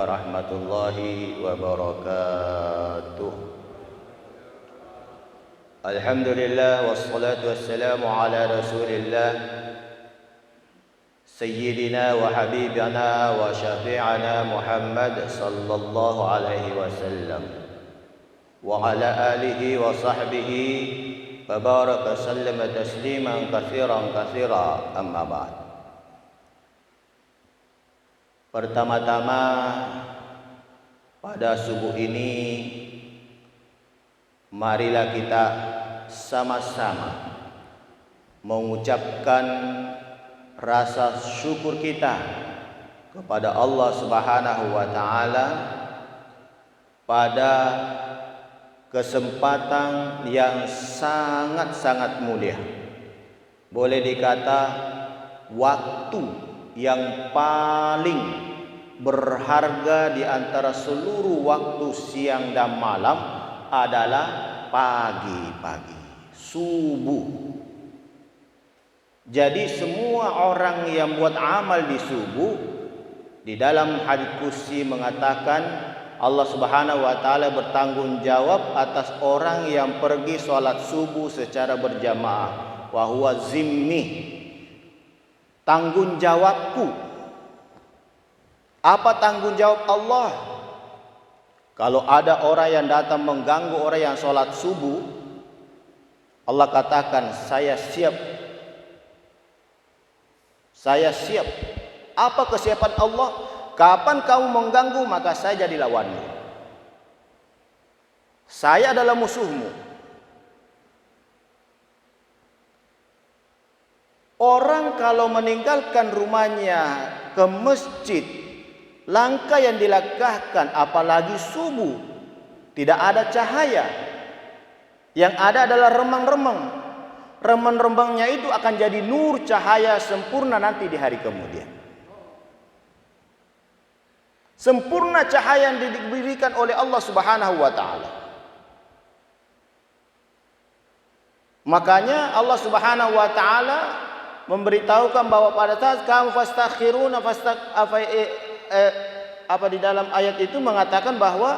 warahmatullahi wabarakatuh. Alhamdulillah wassalatu wassalamu ala Rasulillah Sayyidina wa habibina wa syafi'ana Muhammad sallallahu alaihi wasallam wa ala alihi wa sahbihi wa baraka sallama tasliman katsiran katsira, amma ba'd. Pertama-tama pada subuh ini marilah kita sama-sama mengucapkan rasa syukur kita kepada Allah Subhanahu wa taala pada kesempatan yang sangat-sangat mulia. Boleh dikata waktu yang paling berharga di antara seluruh waktu siang dan malam adalah pagi-pagi, subuh. Jadi semua orang yang buat amal di subuh, di dalam hadits qudsi mengatakan Allah Subhanahu wa taala bertanggung jawab atas orang yang pergi sholat subuh secara berjamaah. Wa huwa zimmi, tanggung jawabku. Apa tanggung jawab Allah? Kalau ada orang yang datang mengganggu orang yang sholat subuh, Allah katakan, saya siap. Saya siap. Apa kesiapan Allah? Kapan kamu mengganggu, maka saya jadi lawanmu. Saya adalah musuhmu. Orang kalau meninggalkan rumahnya ke masjid, langkah yang dilangkahkan apalagi subuh, tidak ada cahaya. Yang ada adalah remang-remang. Remang-remangnya itu akan jadi nur cahaya sempurna nanti di hari kemudian. Sempurna cahaya yang diberikan oleh Allah Subhanahu wa taala. Makanya Allah Subhanahu wa taala memberitahukan bahwa pada saat kamu fastakhiruna di dalam ayat itu mengatakan bahwa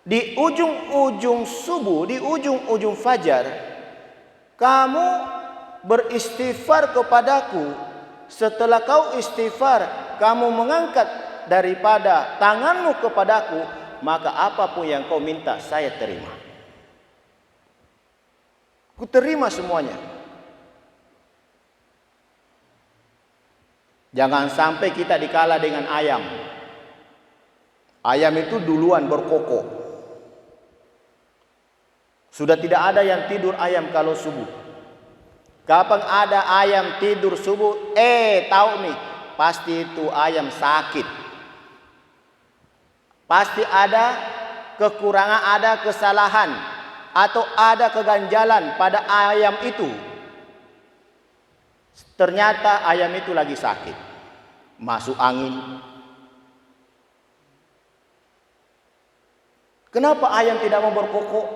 di ujung-ujung subuh, di ujung-ujung fajar, kamu beristighfar kepadaku. Setelah kau istighfar, kamu mengangkat daripada tanganmu kepadaku, maka apapun yang kau minta saya terima. Ku terima semuanya. Jangan sampai kita dikalah dengan ayam. Ayam itu duluan berkokok. Sudah tidak ada yang tidur ayam kalau subuh. Kapan ada ayam tidur subuh, tahu nih, pasti itu ayam sakit. Pasti ada kekurangan, ada kesalahan, atau ada keganjalan pada ayam itu. Ternyata ayam itu lagi sakit, masuk angin. Kenapa ayam tidak mau berkokok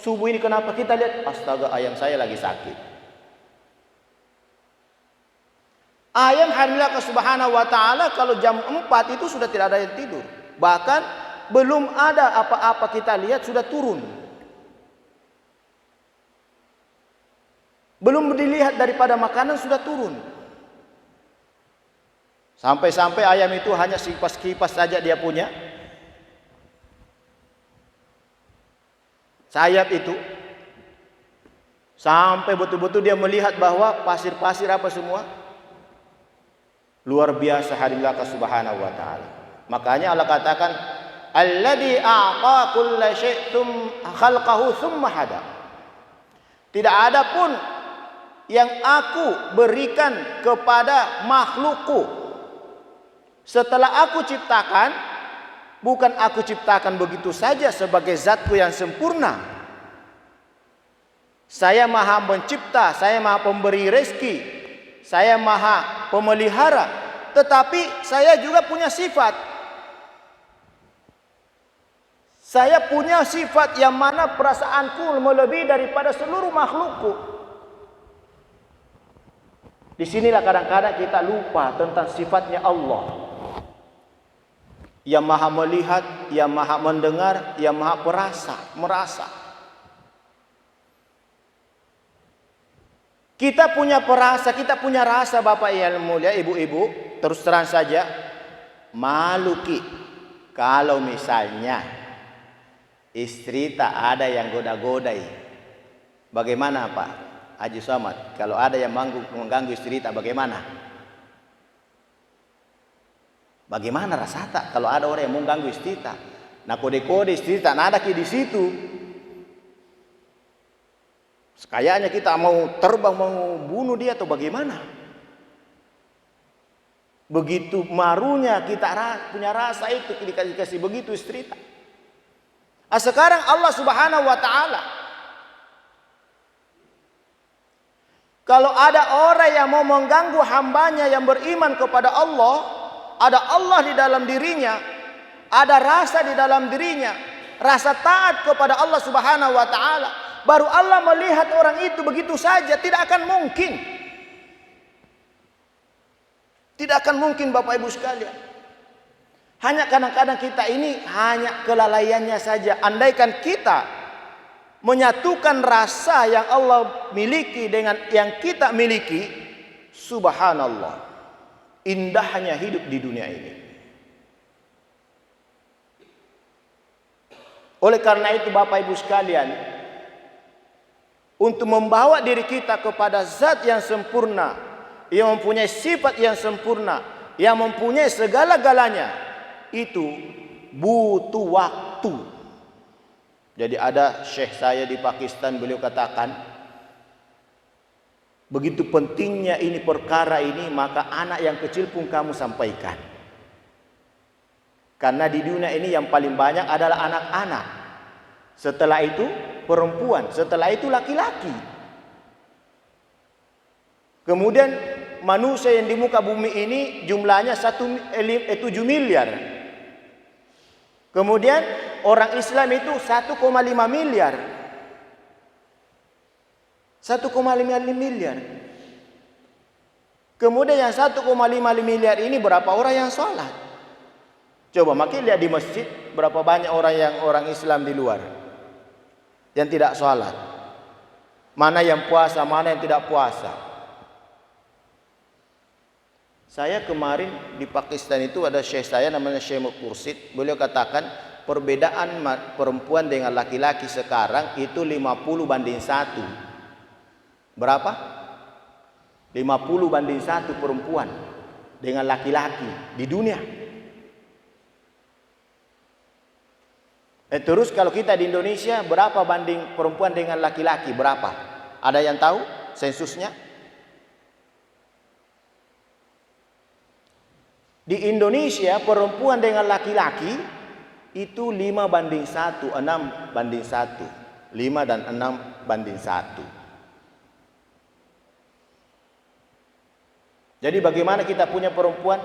subuh ini? Kenapa? Kita lihat, astaga, ayam saya lagi sakit. Ayam alhamdulillah subhanahu wa ta'ala kalau jam 4 itu sudah tidak ada yang tidur. Bahkan belum ada apa-apa kita lihat sudah turun. Belum dilihat daripada makanan sudah turun. Sampai-sampai ayam itu hanya kipas-kipas saja dia punya. Sayap itu. Sampai betul-betul dia melihat bahwa pasir-pasir apa semua. Luar biasa harimlaka subhanahu wa ta'ala. Makanya Allah katakan, alladzi a'ta kulla syai'in khalqahu tsumma hada. Tidak ada pun yang aku berikan kepada makhlukku setelah aku ciptakan, bukan aku ciptakan begitu saja sebagai zatku yang sempurna. Saya maha mencipta, saya maha pemberi rezeki, saya maha pemelihara, tetapi saya juga punya sifat. Saya punya sifat yang mana perasaanku melebihi daripada seluruh makhlukku. Disinilah kadang-kadang kita lupa tentang sifatnya Allah. yang maha melihat, yang maha mendengar, yang maha perasa, merasa. Kita punya perasa, kita punya rasa Bapak yang mulia, ibu-ibu, terus terang saja, malu Ki kalau misalnya istri tak ada yang goda-godai. Bagaimana Pak Haji Somad? Kalau ada yang mengganggu istri tak bagaimana? Bagaimana rasa tak kalau ada orang yang mengganggu istri tak? Nah kode-kode istri tak ada Ki di situ. Kayaknya kita mau terbang, mau bunuh dia atau bagaimana? Begitu marunya kita punya rasa itu, dikasih begitu istri. Sekarang Allah Subhanahu wa Ta'ala, kalau ada orang yang mau mengganggu hambanya yang beriman kepada Allah, ada Allah di dalam dirinya, ada rasa di dalam dirinya, rasa taat kepada Allah Subhanahu wa Ta'ala, baru Allah melihat orang itu begitu saja, tidak akan mungkin. Tidak akan mungkin Bapak Ibu sekalian. Hanya kadang-kadang kita ini hanya kelalaiannya saja. Andaikan kita menyatukan rasa yang Allah miliki dengan yang kita miliki, subhanallah, indahnya hidup di dunia ini. Oleh karena itu Bapak Ibu sekalian, untuk membawa diri kita kepada zat yang sempurna, yang mempunyai sifat yang sempurna, yang mempunyai segala-galanya, itu butuh waktu. Jadi ada syekh saya di Pakistan, beliau katakan, begitu pentingnya ini perkara ini, maka anak yang kecil pun kamu sampaikan. Karena di dunia ini yang paling banyak adalah anak-anak. Setelah itu perempuan, setelah itu laki-laki. Kemudian manusia yang di muka bumi ini jumlahnya 7 miliar. Kemudian orang Islam itu 1,5 miliar. 1,5 miliar. Kemudian yang 1,5 miliar ini berapa orang yang sholat? Coba makin lihat di masjid, berapa banyak orang Islam di luar yang tidak sholat. Mana yang puasa, mana yang tidak puasa. Saya kemarin di Pakistan itu ada syekh saya namanya Syekh Mursid. Beliau katakan perbedaan perempuan dengan laki-laki sekarang itu 50:1. Berapa? 50:1 perempuan dengan laki-laki di dunia. Terus kalau kita di Indonesia berapa banding perempuan dengan laki-laki? Berapa? Ada yang tahu sensusnya? Di Indonesia perempuan dengan laki-laki itu 5:1, 6:1. 5 dan 6:1. Jadi bagaimana kita punya perempuan?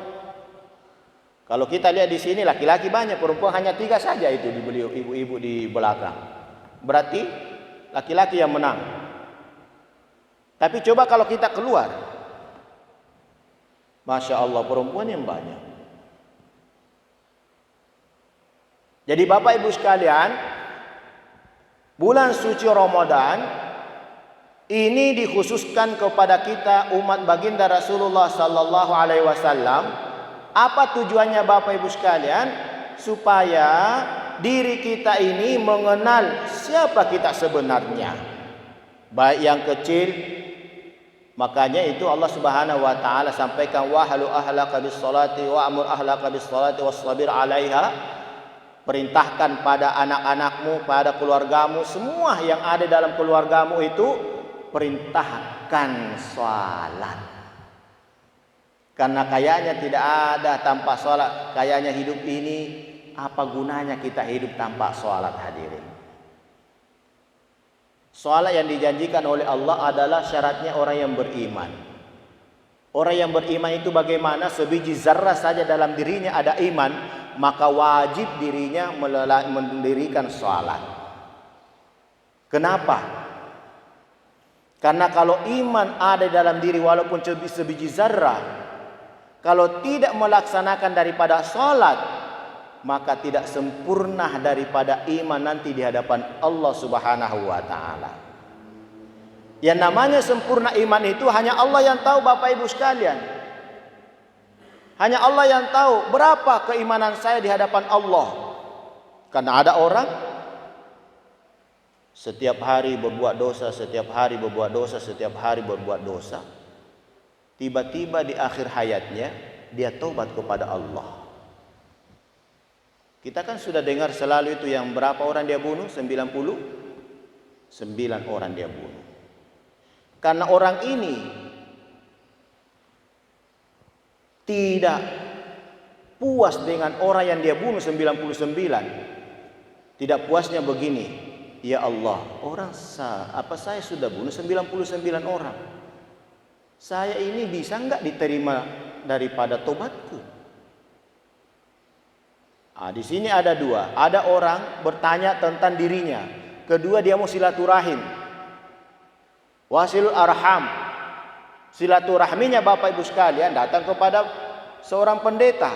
Kalau kita lihat di sini laki-laki banyak, perempuan hanya 3 saja itu di beliau ibu-ibu di belakang. Berarti laki-laki yang menang. Tapi coba kalau kita keluar, Masya Allah perempuan yang banyak. Jadi Bapak Ibu sekalian, bulan suci Ramadan ini dikhususkan kepada kita umat baginda Rasulullah sallallahu alaihi wasallam. Apa tujuannya Bapak Ibu sekalian? Supaya diri kita ini mengenal siapa kita sebenarnya. Baik yang kecil, makanya itu Allah Subhanahu wa taala sampaikan wahlu ahlaka bis salati wa'mur ahlaka bis salati wasbir 'alaiha. Perintahkan pada anak-anakmu, pada keluargamu, semua yang ada dalam keluargamu itu perintahkan salat. Karena kayaknya tidak ada tanpa salat, kayaknya hidup ini apa gunanya kita hidup tanpa salat hadirin. Salat yang dijanjikan oleh Allah adalah syaratnya orang yang beriman. Orang yang beriman itu bagaimana? Sebiji zarrah saja dalam dirinya ada iman, maka wajib dirinya mendirikan salat. Kenapa? Karena kalau iman ada dalam diri walaupun sebiji zarrah, kalau tidak melaksanakan daripada salat, maka tidak sempurna daripada iman nanti di hadapan Allah Subhanahu wa taala. Yang namanya sempurna iman itu hanya Allah yang tahu, Bapak Ibu sekalian. Hanya Allah yang tahu berapa keimanan saya di hadapan Allah. Karena ada orang setiap hari berbuat dosa, setiap hari berbuat dosa, setiap hari berbuat dosa. Tiba-tiba di akhir hayatnya dia taubat kepada Allah. Kita kan sudah dengar selalu itu, yang berapa orang dia bunuh? 99 orang dia bunuh. Karena orang ini tidak puas dengan orang yang dia bunuh 99. Tidak puasnya begini, ya Allah, saya sudah bunuh 99 orang. Saya ini bisa enggak diterima daripada tobatku? Di sini ada dua. Ada orang bertanya tentang dirinya. Kedua, dia mau silaturahim. Wasilul arham. Silaturahminya Bapak Ibu sekalian datang kepada seorang pendeta.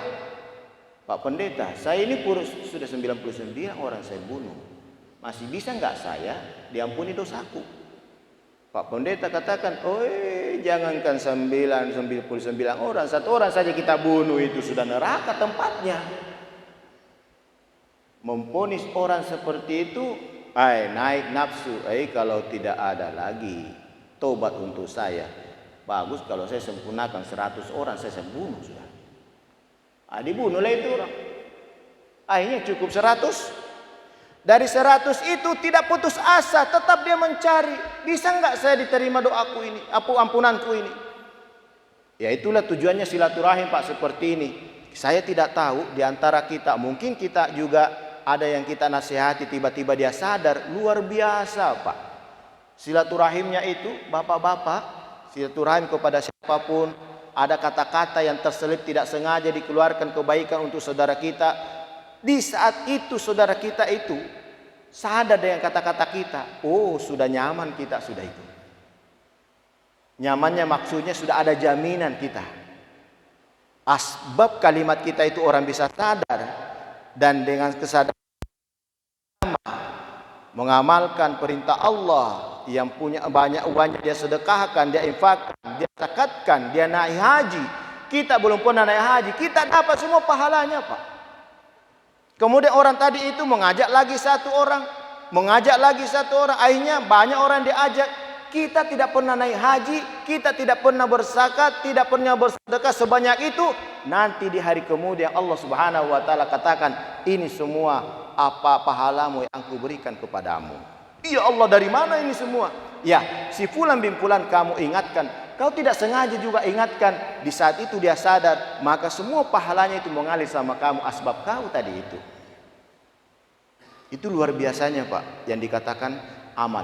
Pak pendeta, saya ini sudah 99 orang saya bunuh. Masih bisa enggak saya diampuni dosaku? Pak pendeta katakan, jangankan 99 orang, 1 orang saja kita bunuh itu sudah neraka tempatnya. Memponis orang seperti itu, naik nafsu. Kalau tidak ada lagi tobat untuk saya, bagus kalau saya sempurnakan 100 orang saya bunuh sudah. Dibunuhlah itu orang. Akhirnya cukup 100. Dari 100 itu tidak putus asa, tetap dia mencari. Bisa enggak saya diterima doaku ini, ampunanku ini? Ya itulah tujuannya silaturahim Pak, seperti ini. Saya tidak tahu di antara kita, mungkin kita juga ada yang kita nasihati tiba-tiba dia sadar, luar biasa Pak. Silaturahimnya itu bapak-bapak, silaturahim kepada siapapun, ada kata-kata yang terselip tidak sengaja dikeluarkan kebaikan untuk saudara kita. Di saat itu saudara kita itu sadar dengan kata-kata kita, sudah nyaman kita sudah itu. Nyamannya maksudnya sudah ada jaminan kita. Asbab kalimat kita itu orang bisa sadar, dan dengan kesadaran mengamalkan perintah Allah yang punya banyak uangnya dia sedekahkan, dia infakkan, dia zakatkan, dia naik haji. Kita belum pernah naik haji, kita dapat semua pahalanya Pak. Kemudian orang tadi itu mengajak lagi satu orang, akhirnya banyak orang diajak. Kita tidak pernah naik haji, kita tidak pernah berzakat, tidak pernah bersedekah sebanyak itu. Nanti di hari kemudian Allah Subhanahu wa taala katakan, ini semua apa pahalamu yang aku berikan kepadamu. Ya Allah, dari mana ini semua? Ya, si fulan bin fulan kamu ingatkan, kau tidak sengaja juga ingatkan. Di saat itu dia sadar, maka semua pahalanya itu mengalir sama kamu, asbab kau tadi itu. Itu luar biasanya Pak, yang dikatakan amal.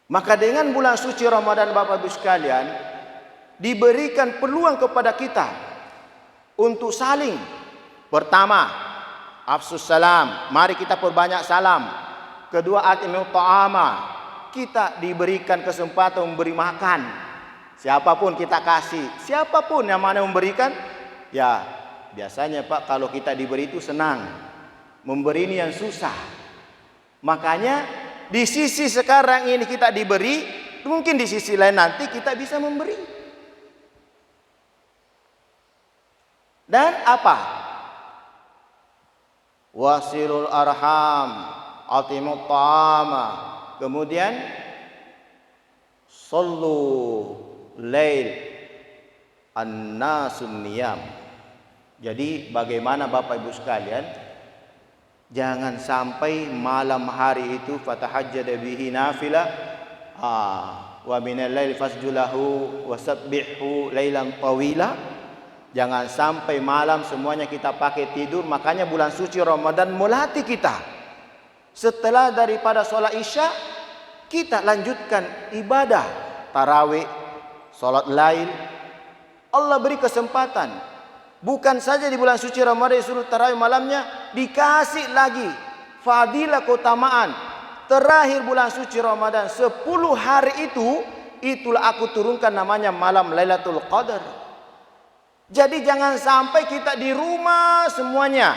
Maka dengan bulan suci Ramadan Bapak Ibu sekalian, diberikan peluang kepada kita untuk saling. Pertama, afsus salam, mari kita perbanyak salam. Kedua, atimut ta'ama, kita diberikan kesempatan memberi makan. Siapapun kita kasih, siapapun yang mana memberikan. Ya, biasanya Pak kalau kita diberi itu senang. Memberi ini yang susah. Makanya di sisi sekarang ini kita diberi, mungkin di sisi lain nanti kita bisa memberi. Dan apa? Wasilul arham, atimut ta'ama. Kemudian sallu lail annasun niyam. Jadi bagaimana Bapak Ibu sekalian, jangan sampai malam hari itu fatahajjada bihi nafilah wa minal laili fasjulahu wasabbihhu lailan tawila. Jangan sampai malam semuanya kita pakai tidur. Makanya bulan suci Ramadan melatih kita. Setelah daripada sholat isya, kita lanjutkan ibadah tarawih, sholat lail. Allah beri kesempatan. Bukan saja di bulan suci Ramadan disuruh tarawih malamnya, dikasih lagi fadilah keutamaan. Terakhir bulan suci Ramadan 10 hari itu, itulah aku turunkan namanya malam Lailatul Qadar. Jadi jangan sampai kita di rumah semuanya,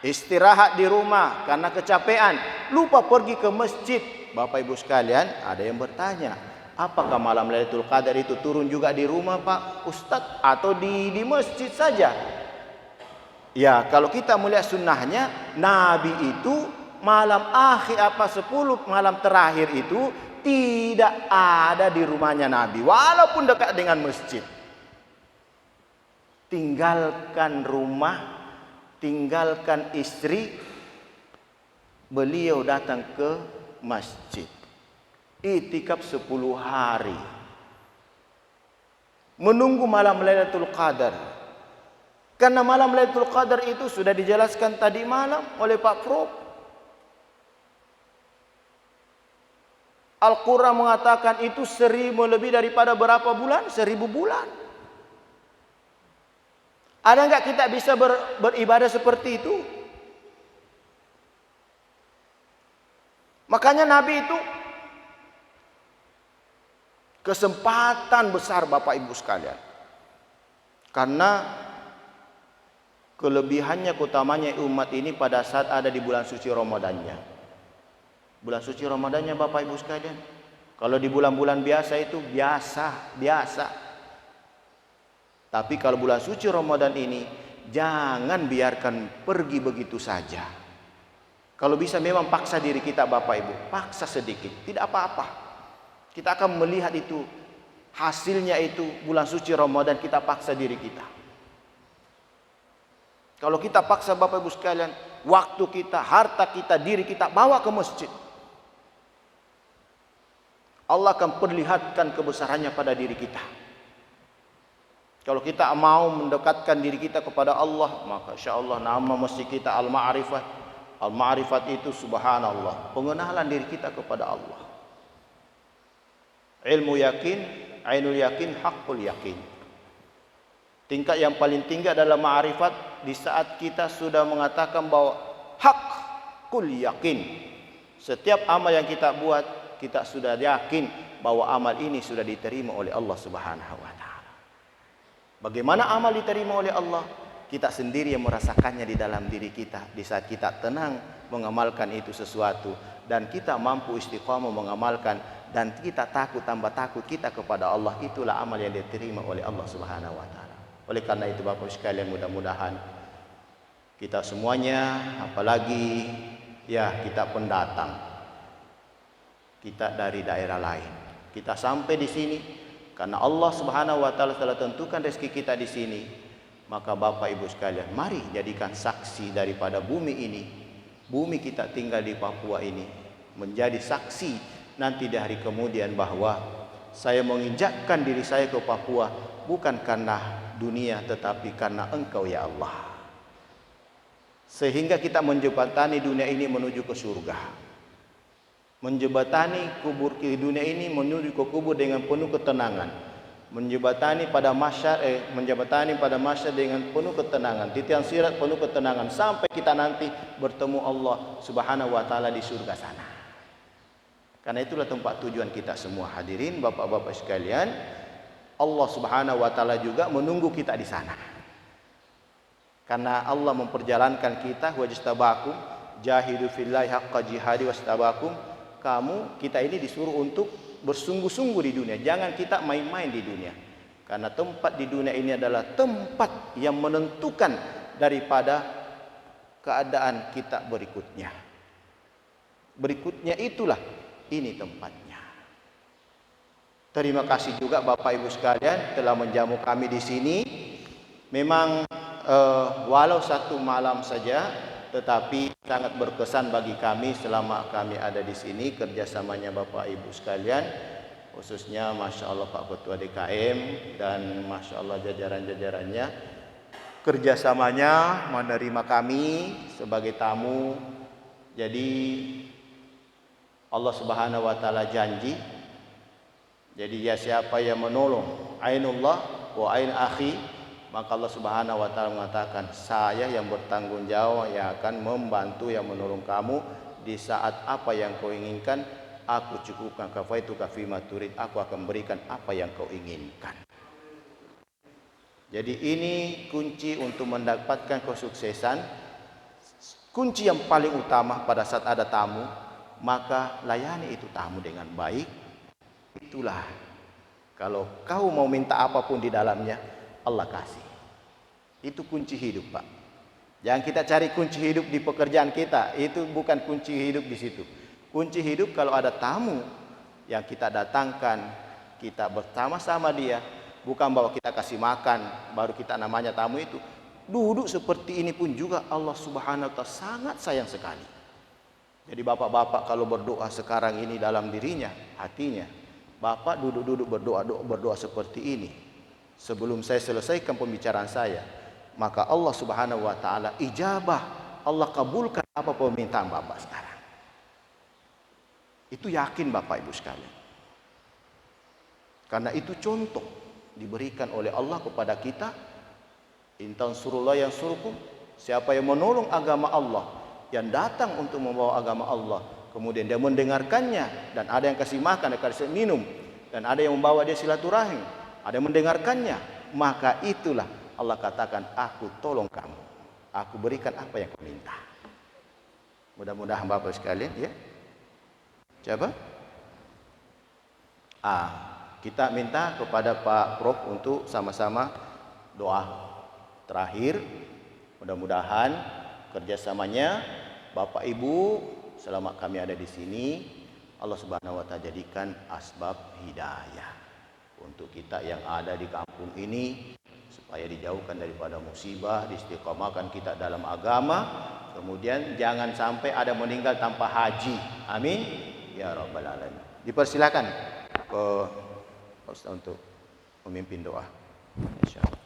istirahat di rumah karena kecapean, lupa pergi ke masjid. Bapak Ibu sekalian, ada yang bertanya, apakah malam Lailatul Qadar itu turun juga di rumah Pak Ustadz atau di masjid saja? Ya, kalau kita melihat sunnahnya, Nabi itu malam akhir 10 malam terakhir itu tidak ada di rumahnya Nabi, walaupun dekat dengan masjid. Tinggalkan rumah, tinggalkan istri, beliau datang ke masjid. Iktikaf 10 hari. Menunggu malam Lailatul Qadar. Karena malam Lailatul Qadar itu sudah dijelaskan tadi malam oleh Pak Prof. Al-Quran mengatakan itu 1000 lebih daripada berapa bulan? 1000 bulan. Ada enggak kita bisa beribadah seperti itu? Makanya Nabi itu kesempatan besar Bapak Ibu sekalian. Karena kelebihannya, keutamanya umat ini pada saat ada di bulan suci Ramadannya. Bulan suci Ramadannya Bapak Ibu sekalian. Kalau di bulan-bulan biasa itu biasa. Tapi kalau bulan suci Ramadan ini, jangan biarkan pergi begitu saja. Kalau bisa memang paksa diri kita Bapak Ibu, paksa sedikit, tidak apa-apa. Kita akan melihat itu, hasilnya itu bulan suci Ramadan kita paksa diri kita. Kalau kita paksa Bapak Ibu sekalian, waktu kita, harta kita, diri kita bawa ke masjid. Allah akan perlihatkan kebesarannya pada diri kita. Kalau kita mau mendekatkan diri kita kepada Allah, maka insya Allah nama masjid kita Al-Ma'rifat. Al-Ma'rifat itu subhanallah, pengenalan diri kita kepada Allah. Ilmu yakin, ainul yakin, haqqul yakin. Tingkat yang paling tinggi adalah ma'rifat di saat kita sudah mengatakan bahwa haqqul yakin. Setiap amal yang kita buat, kita sudah yakin bahwa amal ini sudah diterima oleh Allah Subhanahu wa taala. Bagaimana amal diterima oleh Allah? Kita sendiri yang merasakannya di dalam diri kita. Di saat kita tenang mengamalkan itu sesuatu, dan kita mampu istiqamah mengamalkan, dan kita tambah takut kita kepada Allah, itulah amal yang diterima oleh Allah Subhanahu wa taala. Oleh karena itu Bapak sekalian, mudah-mudahan kita semuanya, apalagi ya kita pendatang, kita dari daerah lain, kita sampai di sini karena Allah Subhanahu wa taala telah tentukan rezeki kita di sini. Maka Bapak Ibu sekalian, mari jadikan saksi daripada bumi ini. Bumi kita tinggal di Papua ini menjadi saksi nanti di hari kemudian bahwa saya menginjakkan diri saya ke Papua bukan karena dunia, tetapi karena Engkau ya Allah. Sehingga kita menjembatani dunia ini menuju ke surga. Menjembatani kubur ke dunia ini menuju ke kubur dengan penuh ketenangan. Menjembatani pada masyar dengan penuh ketenangan. Titian sirat penuh ketenangan sampai kita nanti bertemu Allah Subhanahu wa taala di surga sana. Karena itulah tempat tujuan kita semua hadirin Bapak-bapak sekalian. Allah Subhanahu wa taala juga menunggu kita di sana. Karena Allah memperjalankan kita, wajistabakum jahidu fillahi haqqa jihadi wastabakum. Kita ini disuruh untuk bersungguh-sungguh di dunia. Jangan kita main-main di dunia. Karena tempat di dunia ini adalah tempat yang menentukan daripada keadaan kita berikutnya. Berikutnya itulah ini tempatnya. Terima kasih juga Bapak Ibu sekalian telah menjamu kami di sini. Memang walau satu malam saja, tetapi sangat berkesan bagi kami selama kami ada di sini, kerjasamanya Bapak Ibu sekalian, khususnya Masya Allah Pak Ketua DKM dan Masya Allah jajaran-jajarannya, kerjasamanya menerima kami sebagai tamu. Jadi Allah Subhanahu wa taala janji, jadi ya siapa yang menolong ainullah wa ain akhi, maka Allah Subhanahu wa taala mengatakan, saya yang bertanggung jawab yang akan membantu, yang menolong kamu di saat apa yang kau inginkan, aku cukupkan. Kafaituka fima turid, aku akan berikan apa yang kau inginkan. Jadi ini kunci untuk mendapatkan kesuksesan. Kunci yang paling utama pada saat ada tamu, maka layani itu tamu dengan baik. Itulah, kalau kau mau minta apapun di dalamnya, Allah kasih. Itu kunci hidup, Pak. Jangan kita cari kunci hidup di pekerjaan kita, itu bukan kunci hidup di situ. Kunci hidup kalau ada tamu yang kita datangkan, kita bersama-sama dia, bukan bahwa kita kasih makan baru kita namanya tamu itu. Duduk seperti ini pun juga Allah Subhanahu wa taala sangat sayang sekali. Jadi bapak-bapak kalau berdoa sekarang ini dalam dirinya, hatinya, bapak duduk-duduk berdoa seperti ini. Sebelum saya selesaikan pembicaraan saya, maka Allah Subhanahu wa taala ijabah, Allah kabulkan apa permintaan bapak sekarang. Itu yakin Bapak Ibu sekalian. Karena itu contoh diberikan oleh Allah kepada kita. Intan surullah yang surukum, siapa yang menolong agama Allah, yang datang untuk membawa agama Allah, kemudian dia mendengarkannya, dan ada yang kasih makan, ada yang kasih minum, dan ada yang membawa dia silaturahim, ada yang mendengarkannya, maka itulah Allah katakan, aku tolong kamu, aku berikan apa yang kau minta. Mudah-mudahan Bapak sekalian ya. Coba kita minta kepada Pak Prof untuk sama-sama doa terakhir. Mudah-mudahan kerjasamanya Bapak Ibu selama kami ada di sini, Allah Subhanahu wa taala jadikan asbab hidayah untuk kita yang ada di kampung ini, supaya dijauhkan daripada musibah, diistiqomahkan kita dalam agama, kemudian jangan sampai ada meninggal tanpa haji. Amin ya rabbal alamin. Dipersilakan ke Ustaz untuk memimpin doa. Insyaallah.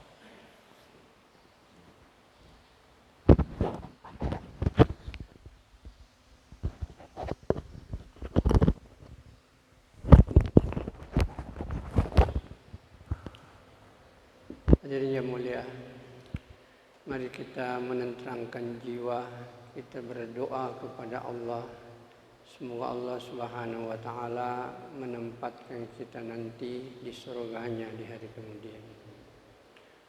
Hadirin yang mulia, mari kita menenteramkan jiwa, kita berdoa kepada Allah. Semoga Allah Subhanahu wa taala menempatkan kita nanti di surganya di hari kemudian.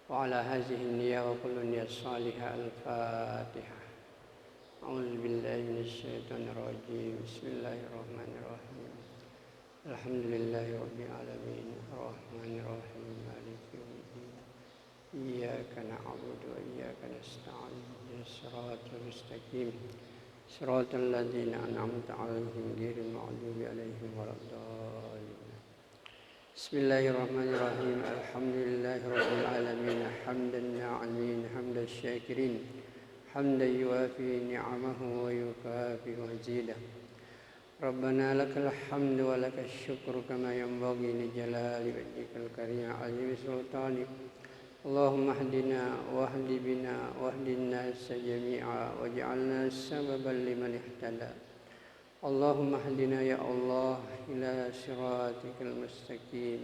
Wa ala hadhihi niyyah wa kullu niyyah salihah al-Fatihah. A'udzu billahi minasyaitonir rajim. Bismillahirrahmanirrahim. Alhamdulillahi rabbil alamin. Arrahmanir rahim. Maliki yaumiddin. Iyyaka na'budu wa iyyaka nasta'in. Ihdinas siratal mustaqim. صراط الذين أنعمت عليهم غير المغضوب عليهم ولا الضالين. بسم الله الرحمن الرحيم. الحمد لله رب العالمين حمدا الناعمين حمد الشاكرين حمدا يوافي نعمه ويكافئ مزيده. ربنا لك الحمد ولك الشكر كما ينبغي لجلال وجهك الكريم عظيم سلطانك. اللهم اهدنا واهد بنا واهد الناس جميعا واجعلنا سببا لمن اهتدى. اللهم اهدنا يا الله إلى صراطك المستقيم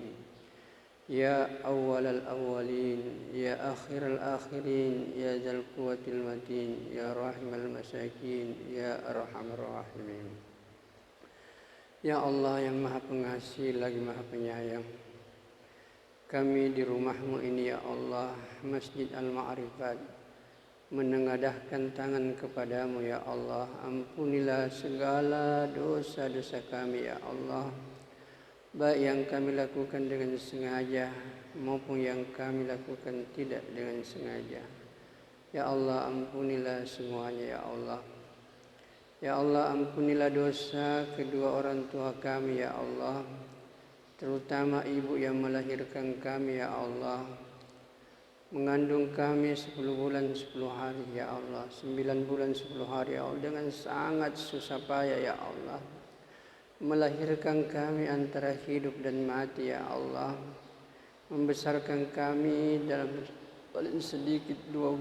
يا أول الأولين يا آخر الآخرين يا ذا القوة المتين يا راحم المساكين يا أرحم الراحمين. Ya Allah yang maha pengasih lagi maha penyayang, kami di rumah-Mu ini ya Allah, Masjid Al-Ma'rifat, menengadahkan tangan kepadamu ya Allah. Ampunilah segala dosa-dosa kami ya Allah, baik yang kami lakukan dengan sengaja maupun yang kami lakukan tidak dengan sengaja. Ya Allah, ampunilah semuanya ya Allah. Ya Allah, ampunilah dosa kedua orang tua kami ya Allah, terutama ibu yang melahirkan kami ya Allah, mengandung kami 10 bulan 10 hari ya Allah, 9 bulan 10 hari ya Allah, dengan sangat susah payah ya Allah, melahirkan kami antara hidup dan mati ya Allah, membesarkan kami dalam paling sedikit 2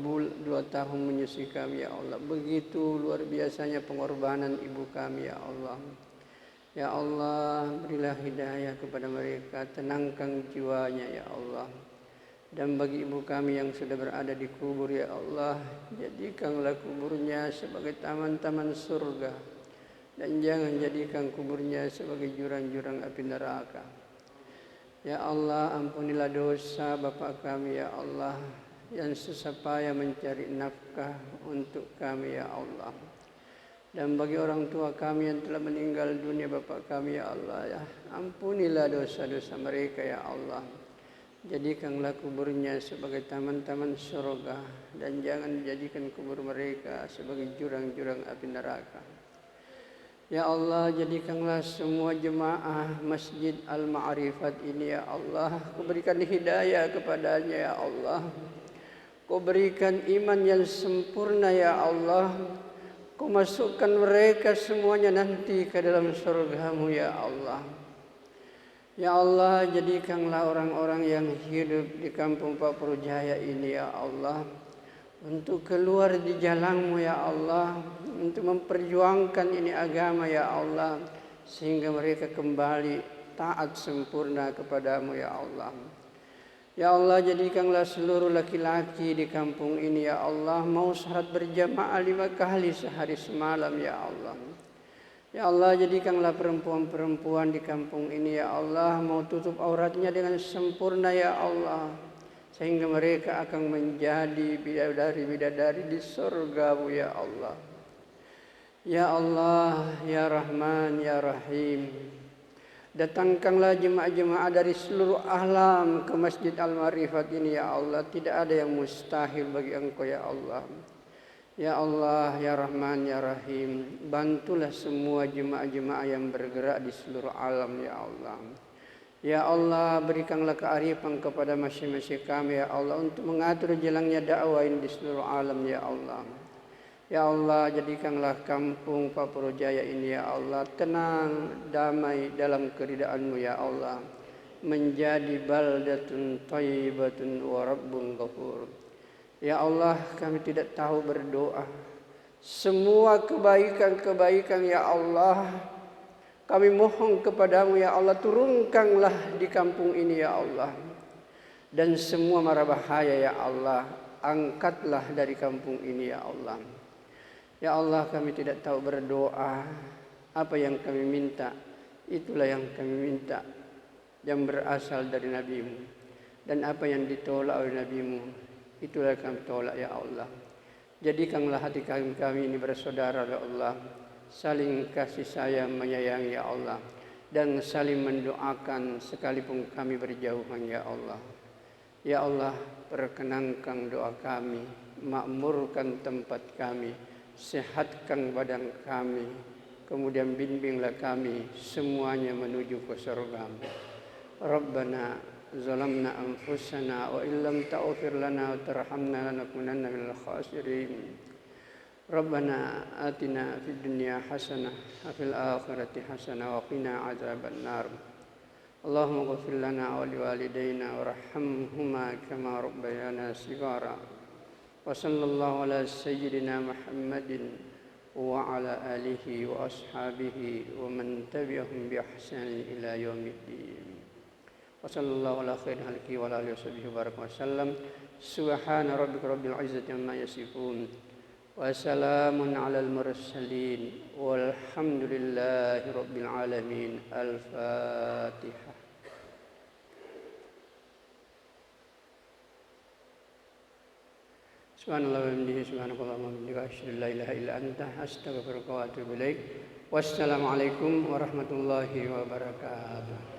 tahun menyusui kami ya Allah. Begitu luar biasanya pengorbanan ibu kami ya Allah. Ya Allah, berilah hidayah kepada mereka, tenangkan jiwanya ya Allah. Dan bagi ibu kami yang sudah berada di kubur ya Allah, jadikanlah kuburnya sebagai taman-taman surga, dan jangan jadikan kuburnya sebagai jurang-jurang api neraka. Ya Allah, ampunilah dosa bapa kami ya Allah yang susah payah mencari nafkah untuk kami ya Allah. Dan bagi orang tua kami yang telah meninggal dunia bapa kami ya Allah, ya ampunilah dosa-dosa mereka ya Allah. Jadikanlah kuburnya sebagai taman-taman surga dan jangan jadikan kubur mereka sebagai jurang-jurang api neraka. Ya Allah, jadikanlah semua jemaah Masjid Al-Ma'rifat ini ya Allah, Kau berikan hidayah kepadanya ya Allah. Kau berikan iman yang sempurna ya Allah. Kau masukkan mereka semuanya nanti ke dalam surga-Mu ya Allah. Ya Allah, jadikanlah orang-orang yang hidup di kampung Pak Purujaya ini ya Allah untuk keluar di jalan-Mu ya Allah, untuk memperjuangkan ini agama ya Allah, sehingga mereka kembali taat sempurna kepadamu ya Allah. Ya Allah, jadikanlah seluruh laki-laki di kampung ini ya Allah mau salat berjamaah 5 kali sehari semalam ya Allah. Ya Allah, jadikanlah perempuan-perempuan di kampung ini ya Allah mau tutup auratnya dengan sempurna ya Allah, sehingga mereka akan menjadi bidadari-bidadari di surga-Mu ya Allah. Ya Allah, ya Rahman, ya Rahim, datangkanlah jemaah-jemaah dari seluruh alam ke Masjid Al-Ma'rifat ini ya Allah. Tidak ada yang mustahil bagi Engkau ya Allah. Ya Allah, ya Rahman, ya Rahim, bantulah semua jemaah-jemaah yang bergerak di seluruh alam ya Allah. Ya Allah, berikanlah kearifan kepada masing-masing kami ya Allah untuk mengatur jalannya dakwah ini di seluruh alam ya Allah. Ya Allah, jadikanlah kampung Pak Purujaya ini ya Allah tenang, damai dalam keridaan-Mu ya Allah, menjadi baldatun thayyibatun wa rabbun ghafur. Ya Allah, kami tidak tahu berdoa. Semua kebaikan-kebaikan ya Allah, kami mohon kepadamu ya Allah, turunkanlah di kampung ini ya Allah. Dan semua mara bahaya ya Allah, angkatlah dari kampung ini ya Allah. Ya Allah, kami tidak tahu berdoa. Apa yang kami minta, itulah yang kami minta, yang berasal dari Nabi-Mu. Dan apa yang ditolak oleh Nabi-Mu, itulah yang kami tolak ya Allah. Jadikanlah hati kami ini bersaudara ya Allah, saling kasih sayang menyayangi ya Allah, dan saling mendoakan sekalipun kami berjauhan ya Allah. Ya Allah, perkenankan doa kami, makmurkan tempat kami, sehatkan badan kami, kemudian bimbinglah kami semuanya menuju ke surga-Mu. Rabbana zalamna anfusana wa illam taghfir lana wa tarhamna lanakunanna minal khasirin. Rabbana atina fid dunya hasanah wa fil akhirati hasanah wa qina adzabannar. Allahumma ighfir lana wa liwalidayna warhamhuma kama rabbayana shighara. Wa sallallahu ala sayyidina Muhammadin wa ala alihi wa ashabihi wa man tabi'ahum bi ihsanin ila yaumiddin. Wa sallallahu ala khairil khalqi wa ala alihi washabbihi wa sallam. Subhana rabbika rabbil izzati amma yasifun wa salamun alal mursalin walhamdulillahi rabbil alamin. Al-Fatihah. Subhanallah wa bihamdihi subhanakallahumma wa bihamdika asyhadu an la ilaha illa anta astaghfiruka wa atubu ilaik. Wassalamualaikum warahmatullahi wabarakatuh.